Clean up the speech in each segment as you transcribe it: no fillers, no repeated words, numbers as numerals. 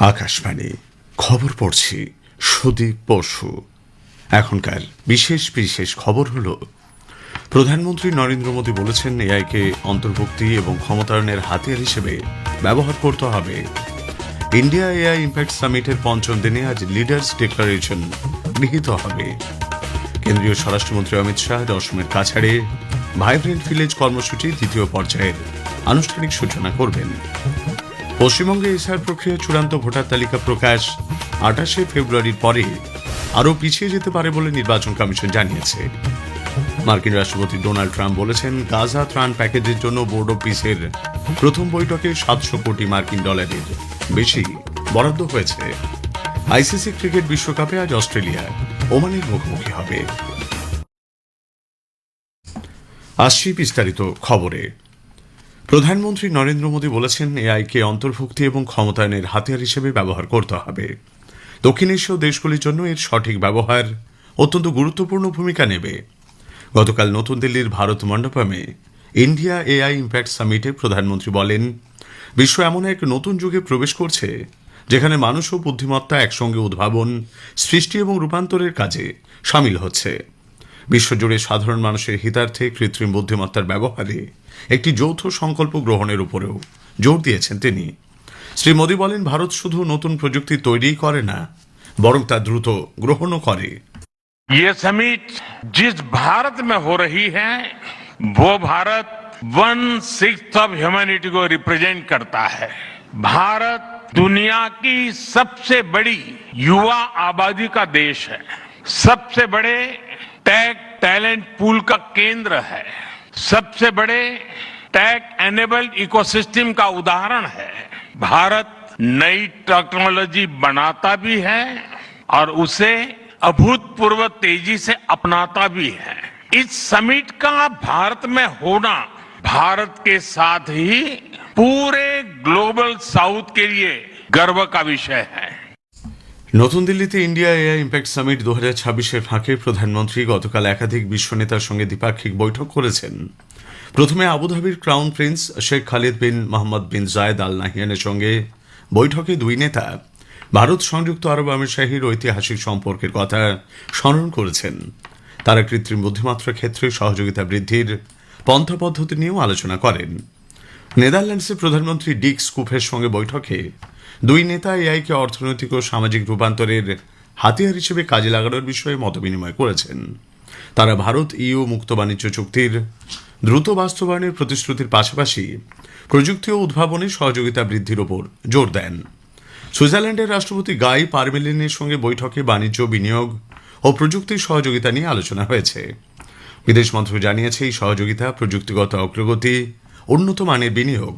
আকাশবাণী খবর পড়ছি সুদীপ বসু। এখনকার বিশেষ বিশেষ খবর হল, প্রধানমন্ত্রী নরেন্দ্র মোদী বলেছেন এআইকে অন্তর্ভুক্তি এবং ক্ষমতায়নের হাতিয়ার হিসেবে ব্যবহার করতে হবে। ইন্ডিয়া এআই ইম্প্যাক্ট সামিটের পঞ্চম দিনে আজ লিডার্স ডিক্লারেশন গৃহীত হবে। কেন্দ্রীয় স্বরাষ্ট্রমন্ত্রী অমিত শাহ অসমের কাছাড়ে ভাইব্রেন্ট ভিলেজ কর্মসূচির দ্বিতীয় পর্যায়ের আনুষ্ঠানিক সূচনা করবেন। পশ্চিমবঙ্গে এসআর প্রক্রিয়া চূড়ান্ত ভোটার তালিকা প্রকাশ 28 ফেব্রুয়ারির পরে আরও পিছিয়ে যেতে পারে বলে নির্বাচন কমিশন জানিয়েছে। মার্কিন রাষ্ট্রপতি ডোনাল্ড ট্রাম্প বলেছেন, গাজা ত্রাণ প্যাকেজের জন্য বোর্ড অব পিসের প্রথম বৈঠকে 700 কোটি মার্কিন ডলারের বেশি বরাদ্দ হয়েছে। আইসিসি ক্রিকেট বিশ্বকাপে আজ অস্ট্রেলিয়া ওমানের মুখোমুখি হবে। আসছি বিস্তারিত খবরে। প্রধানমন্ত্রী নরেন্দ্র মোদী বলেছেন এআইকে অন্তর্ভুক্তি এবং ক্ষমতায়নের হাতিয়ার হিসেবে ব্যবহার করতে হবে। দক্ষিণ এশীয় দেশগুলির জন্য এর সঠিক ব্যবহার অত্যন্ত গুরুত্বপূর্ণ ভূমিকা নেবে। গতকাল নতুন দিল্লির ভারত মণ্ডপমে ইন্ডিয়া এআই ইম্প্যাক্ট সামিটে প্রধানমন্ত্রী বলেন, বিশ্ব এমন এক নতুন যুগে প্রবেশ করছে যেখানে মানুষ ও বুদ্ধিমত্তা একসঙ্গে উদ্ভাবন, সৃষ্টি এবং রূপান্তরের কাজে সামিল হচ্ছে। বিশ্বজুড়ে সাধারণ মানুষের হিতার্থে কৃত্রিম বুদ্ধিমত্তার ব্যবহারে একটি যৌথ সংকল্প গ্রহণের উপরেও জোর দিয়েছেন তিনি। শ্রী মোদী বলেন, ভারত শুধু নতুন প্রযুক্তি তৈরিই করে না, বরং তা দ্রুত গ্রহণও করে। ये समिट जिस भारत में हो रही है वो भारत 1/6 ऑफ ह्यूमैनिटी को रिप्रेजेंट करता है। भारत दुनिया की सबसे बड़ी युवा आबादी का देश है, सबसे बड़े टेक टैलेंट पूल का केंद्र है, सबसे बड़े टेक एनेबल्ड इकोसिस्टम का उदाहरण है। भारत नई टेक्नोलॉजी बनाता भी है और उसे अभूतपूर्व तेजी से अपनाता भी है। इस समिट का भारत में होना भारत के साथ ही पूरे ग्लोबल साउथ के लिए गर्व का विषय है। নতুন দিল্লিতে ইন্ডিয়া এআই ইম্প্যাক্ট সামিট 2026-এর ফাঁকে প্রধানমন্ত্রী গতকাল একাধিক বিশ্ব নেতার সঙ্গে দ্বিপাক্ষিক বৈঠক করেছেন। প্রথমে আবুধাবির ক্রাউন প্রিন্স শেখ খালিদ বিন মোহাম্মদ বিন জায়েদ আল নাহিয়ানের সঙ্গে বৈঠকে দুই নেতা ভারত সংযুক্ত আরব আমিরশাহীর ঐতিহাসিক সম্পর্কের কথা স্মরণ করেছেন। তারা কৃত্রিম বুদ্ধিমত্তার ক্ষেত্রে সহযোগিতা বৃদ্ধির পন্থা পদ্ধতি নিয়েও আলোচনা করেন। নেদারল্যান্ডসের প্রধানমন্ত্রী ডিক স্কুফের সঙ্গে বৈঠকে দুই নেতা এআইকে অর্থনৈতিক ও সামাজিক রূপান্তরের হাতিয়ার হিসেবে কাজে লাগানোর বিষয়ে মতবিনিময় করেছেন। তারা ভারত ইউ মুক্ত বাণিজ্য চুক্তির দ্রুত বাস্তবায়নের প্রতিশ্রুতির পাশাপাশি প্রযুক্তি ও উদ্ভাবনে সহযোগিতা বৃদ্ধির ওপর জোর দেন। সুইজারল্যান্ডের রাষ্ট্রপতি গাই পারমেলিনের সঙ্গে বৈঠকে বাণিজ্য, বিনিয়োগ ও প্রযুক্তির সহযোগিতা নিয়ে আলোচনা হয়েছে। বিদেশ মন্ত্রক জানিয়েছে, এই সহযোগিতা প্রযুক্তিগত অগ্রগতি, উন্নত মানের বিনিয়োগ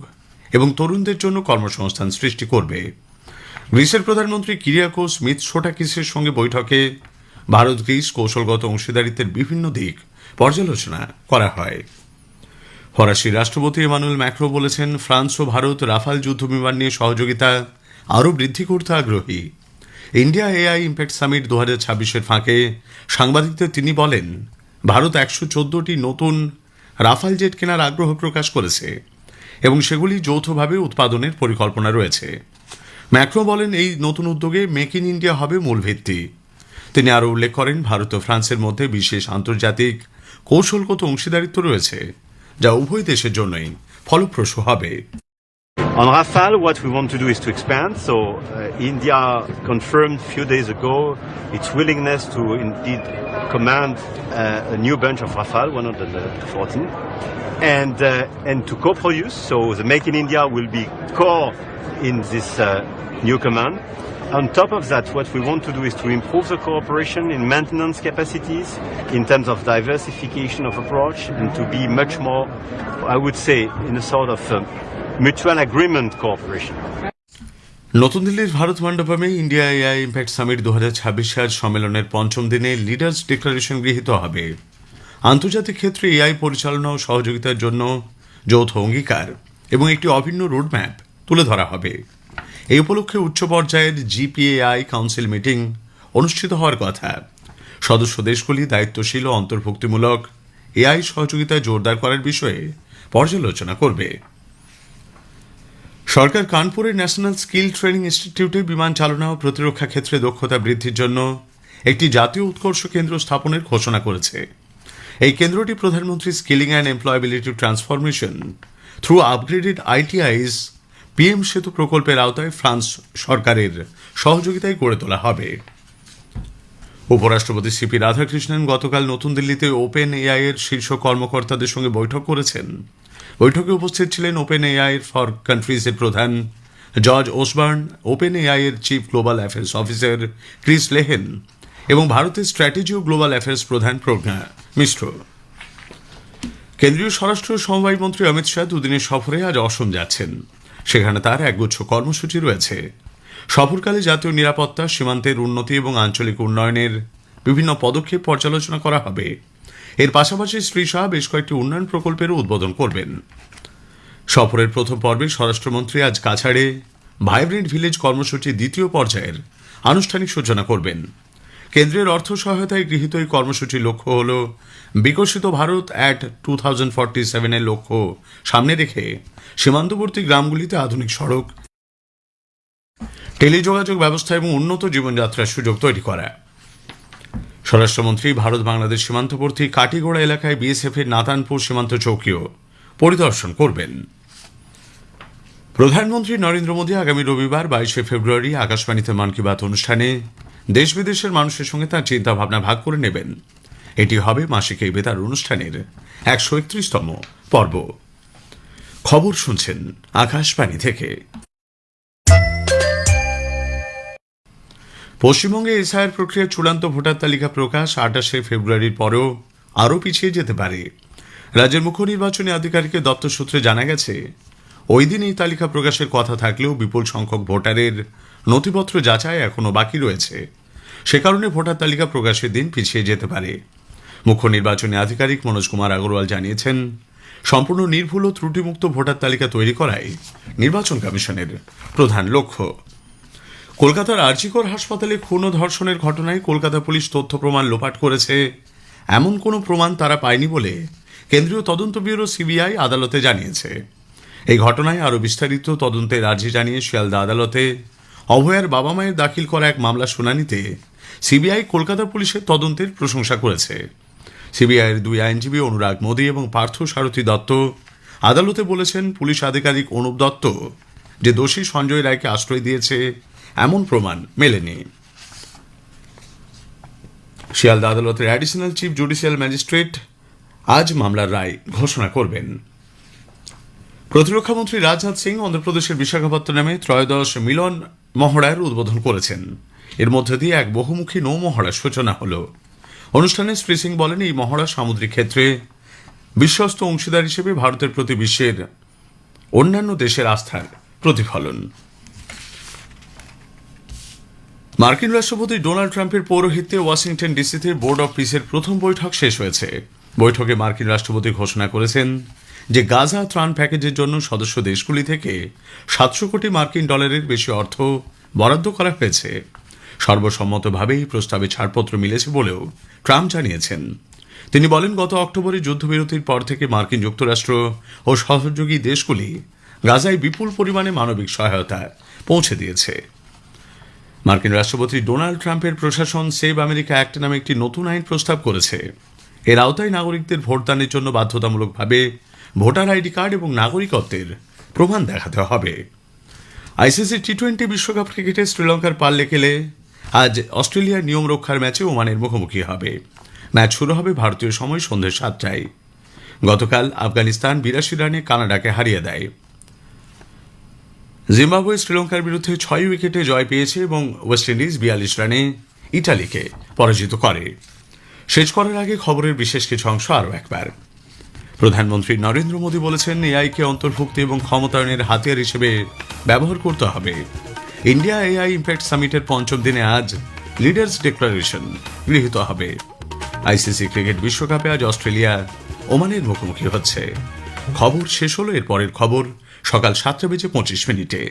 এবং তরুণদের জন্য কর্মসংস্থান সৃষ্টি করবে। গ্রিসের প্রধানমন্ত্রী কিরিয়াকোস মিৎসোটাকিসের সঙ্গে বৈঠকে ভারত গ্রিস কৌশলগত অংশীদারিত্বের বিভিন্ন দিক পর্যালোচনা করা হয়। ফরাসি রাষ্ট্রপতি এমানুয়েল ম্যাক্রো বলেছেন, ফ্রান্স ও ভারত রাফাল যুদ্ধবিমান নিয়ে সহযোগিতা আরও বৃদ্ধি করতে আগ্রহী। ইন্ডিয়া এআই ইম্প্যাক্ট সামিট 2026-এর ফাঁকে সাংবাদিকদের তিনি বলেন, ভারত 114টি নতুন রাফাল জেট কেনার আগ্রহ প্রকাশ করেছে এবং সেগুলি যৌথভাবে উৎপাদনের পরিকল্পনা রয়েছে। ম্যাক্রো বলেন, এই নতুন উদ্যোগে মেক ইন ইন্ডিয়া হবে মূল ভিত্তি। তিনি আরও উল্লেখ করেন, ভারত ও ফ্রান্সের মধ্যে বিশেষ আন্তর্জাতিক কৌশলগত অংশীদারিত্ব রয়েছে, যা উভয় দেশের জন্যই ফলপ্রসূ হবে। On Rafale, what we want to do is to expand. So India confirmed a few days ago its willingness to indeed command a new bunch of Rafale, 114, and to co-produce. So the Make in India will be core in this new command. On top of that, what we want to do is to improve the cooperation in maintenance capacities, in terms of diversification of approach, and to be much more, I would say, in a sort of mutual agreement cooperation. নতুন দিল্লির ভারত মণ্ডপমে India AI impact summit 2026 সম্মেলনের পঞ্চম দিনে leaders declaration গৃহীত হবে। আন্তর্জাতিক ক্ষেত্রে এআই পরিচালনা ও সহযোগিতার জন্য যৌথ অঙ্গীকার এবং একটি অভিন্ন রোডম্যাপ তুলে ধরা হবে। এই উপলক্ষে উচ্চ পর্যায়ের জিপিএআই কাউন্সিল মিটিং অনুষ্ঠিত হওয়ার কথা। সদস্য দেশগুলি দায়িত্বশীল ও অন্তর্ভুক্তিমূলক এআই সহযোগিতায় জোরদার করার বিষয়ে পর্যালোচনা করবে। সরকার কানপুরের ন্যাশনাল স্কিল ট্রেনিং ইনস্টিটিউটে বিমান চালনা ও প্রতিরক্ষা ক্ষেত্রে দক্ষতা বৃদ্ধির জন্য একটি জাতীয় উৎকর্ষ কেন্দ্র স্থাপনের ঘোষণা করেছে। এই কেন্দ্রটি প্রধানমন্ত্রী skilling and employability transformation through upgraded ITIs PM সেতু প্রকল্পের আওতায় ফ্রান্স সরকারের সহযোগিতায় গড়ে তোলা হবে। উপরাষ্ট্রপতি সিপি রাধাকৃষ্ণন গতকাল নতুন দিল্লিতে ওপেন এআই এর শীর্ষ কর্মকর্তাদের সঙ্গে বৈঠক করেছেন। বৈঠকে উপস্থিত ছিলেন ওপেন এআই ফর কান্ট্রিজ এর প্রধান জর্জ ওসবার্ন, ওপেন এআই এর chief global affairs officer Chris Lehane এবং ভারতের স্ট্র্যাটেজি ও গ্লোবাল অ্যাফেয়ার্স প্রধান প্রজ্ঞা মিশ্র। কেন্দ্রীয় স্বরাষ্ট্র সমবায় মন্ত্রী অমিত শাহ দুদিনের সফরে আজ অসম যাচ্ছেন। সেখানে তার একগুচ্ছ কর্মসূচি রয়েছে। সফরকালে জাতীয় নিরাপত্তা, সীমান্তের উন্নতি এবং আঞ্চলিক উন্নয়নের বিভিন্ন পদক্ষেপ পর্যালোচনা করা হবে। এর পাশাপাশি শ্রী শাহ বেশ কয়েকটি উন্নয়ন প্রকল্পেরও উদ্বোধন করবেন। সফরের প্রথম পর্বে স্বরাষ্ট্রমন্ত্রী আজ কাছাড়ে ভাইব্রেন্ট ভিলেজ কর্মসূচির দ্বিতীয় পর্যায়ের আনুষ্ঠানিক সূচনা করবেন। কেন্দ্রের অর্থ সহায়তায় গৃহীত এই কর্মসূচির লক্ষ্য হল বিকশিত ভারত অ্যাট 2047 এর লক্ষ্য সামনে রেখে সীমান্তবর্তী গ্রামগুলিতে আধুনিক সড়ক, টেলিযোগাযোগ ব্যবস্থা এবং উন্নত জীবনযাত্রার সুযোগ তৈরি করা। স্বরাষ্ট্রমন্ত্রী ভারত বাংলাদেশ সীমান্তবর্তী কাটিগোড়া এলাকায় বিএসএফ এর নাতানপুর সীমান্ত চৌকিও পরিদর্শন করবেন। প্রধানমন্ত্রী নরেন্দ্র মোদী আগামী রবিবার 22শে ফেব্রুয়ারি আকাশবাণীতে মন কি বাত অনুষ্ঠানে দেশ বিদেশের মানুষের সঙ্গে তাঁর চিন্তা ভাবনা ভাগ করে নেবেন। এটি হবে মাসিক এই বেতার অনুষ্ঠানের 131তম পর্ব। খবর শুনছেন আকাশবাণী থেকে। পশ্চিমবঙ্গে এসআইআর প্রক্রিয়া চূড়ান্ত ভোটার তালিকা প্রকাশ 28শে ফেব্রুয়ারির পরেও আরও পিছিয়ে যেতে পারে। রাজ্যের মুখ্য নির্বাচনী আধিকারিকের দপ্তর সূত্রে জানা গেছে, ওই দিন এই তালিকা প্রকাশের কথা থাকলেও বিপুল সংখ্যক ভোটারের নথিপত্র যাচাই এখনও বাকি রয়েছে। সে কারণে ভোটার তালিকা প্রকাশের দিন পিছিয়ে যেতে পারে। মুখ্য নির্বাচনী আধিকারিক মনোজ কুমার আগরওয়াল জানিয়েছেন, সম্পূর্ণ নির্ভুল ও ত্রুটিমুক্ত ভোটার তালিকা তৈরি করাই নির্বাচন কমিশনের প্রধান লক্ষ্য। কলকাতার আরজিকর হাসপাতালে খুন ও ধর্ষণের ঘটনায় কলকাতা পুলিশ তথ্য প্রমাণ লোপাট করেছে এমন কোনো প্রমাণ তারা পায়নি বলে কেন্দ্রীয় তদন্ত ব্যুরো সিবিআই আদালতে জানিয়েছে। এই ঘটনায় আরও বিস্তারিত তদন্তের আর্জি জানিয়ে শিয়ালদা আদালতে অভয়ার বাবা মায়ের দাখিল করা এক মামলা শুনানিতে সিবিআই কলকাতা পুলিশের তদন্তের প্রশংসা করেছে। সিবিআইয়ের দুই আইনজীবী অনুরাগ মোদী এবং পার্থ সারথী দত্ত আদালতে বলেছেন, পুলিশ আধিকারিক অনুপ দত্ত যে দোষী সঞ্জয় রায়কে আশ্রয় দিয়েছে এমন প্রমাণ মেলেনি। শিয়ালদা আদালতের অ্যাডিশনাল চিফ জুডিশিয়াল ম্যাজিস্ট্রেট আজ মামলার রায় ঘোষণা করবেন। প্রতিরক্ষামন্ত্রী রাজনাথ সিং অন্ধ্রপ্রদেশের বিশাখাপত্তনমে ত্রয়োদশ মিলন মহড়ার উদ্বোধন করেছেন। এর মধ্যে দিয়ে এক বহুমুখী নৌ মহড়ার সূচনা হল। অনুষ্ঠানে শ্রী সিং বলেন, এই মহড়া সামুদ্রিক ক্ষেত্রে বিশ্বস্ত অংশীদার হিসেবে ভারতের প্রতি বিশ্বের অন্যান্য দেশের আস্থার প্রতিফলন। মার্কিন রাষ্ট্রপতি ডোনাল্ড ট্রাম্পের পৌরোহিত্যে ওয়াশিংটন ডিসিতে বোর্ড অব পিসের প্রথম বৈঠক শেষ হয়েছে। বৈঠকে মার্কিন রাষ্ট্রপতি ঘোষণা করেছেন যে গাজা ত্রাণ প্যাকেজের জন্য সদস্য দেশগুলি থেকে 700 কোটি মার্কিন ডলারের বেশি অর্থ বরাদ্দ করা হয়েছে। সর্বসম্মতভাবে এই প্রস্তাবে ছাড়পত্র মিলেছে বলেও ট্রাম্প জানিয়েছেন। তিনি বলেন, গত অক্টোবরে যুদ্ধবিরতির পর থেকে মার্কিন যুক্তরাষ্ট্র ও সহযোগী দেশগুলি গাজায় বিপুল পরিমাণে মানবিক সহায়তা পৌঁছে দিয়েছে। মার্কিন রাষ্ট্রপতি ডোনাল্ড ট্রাম্পের প্রশাসন সেভ আমেরিকা অ্যাক্ট নামে একটি নতুন আইন প্রস্তাব করেছে। এর আওতায় নাগরিকদের ভোটদানের জন্য বাধ্যতামূলকভাবে ভোটার আইডি কার্ড এবং নাগরিকত্বের প্রমাণ দেখাতে হবে। আইসিসি টি-20 বিশ্বকাপ ক্রিকেটে শ্রীলঙ্কার পাল্লেকেলে আজ অস্ট্রেলিয়ার নিয়ম রক্ষার ম্যাচে ওমানের মুখোমুখি হবে। ম্যাচ শুরু হবে ভারতীয় সময় সন্ধ্যে 7টায়। গতকাল আফগানিস্তান 82 রানে কানাডাকে হারিয়ে দেয়। জিম্বাবুয়ে শ্রীলঙ্কার বিরুদ্ধে 6 উইকেটে জয় পেয়েছে এবং ওয়েস্ট ইন্ডিজ 42 রানে ইটালিকে পরাজিত করে। শেষ করার আগে খবরের বিশেষ কিছু অংশ আরও একবার। প্রধানমন্ত্রী নরেন্দ্র মোদী বলেছেন, এআইকে অন্তর্ভুক্তি এবং ক্ষমতায়নের হাতিয়ার হিসেবে ব্যবহার করতে হবে। ইন্ডিয়া এআই ইম্প্যাক্ট সামিটের 5ম দিনে আজ লিডার্স ডিক্লারেশন গৃহীত হবে। আইসিসি ক্রিকেট বিশ্বকাপে আজ অস্ট্রেলিয়া ওমানের মুখোমুখি হচ্ছে। খবর শেষ হলো। এর পরের খবর সকাল 7:25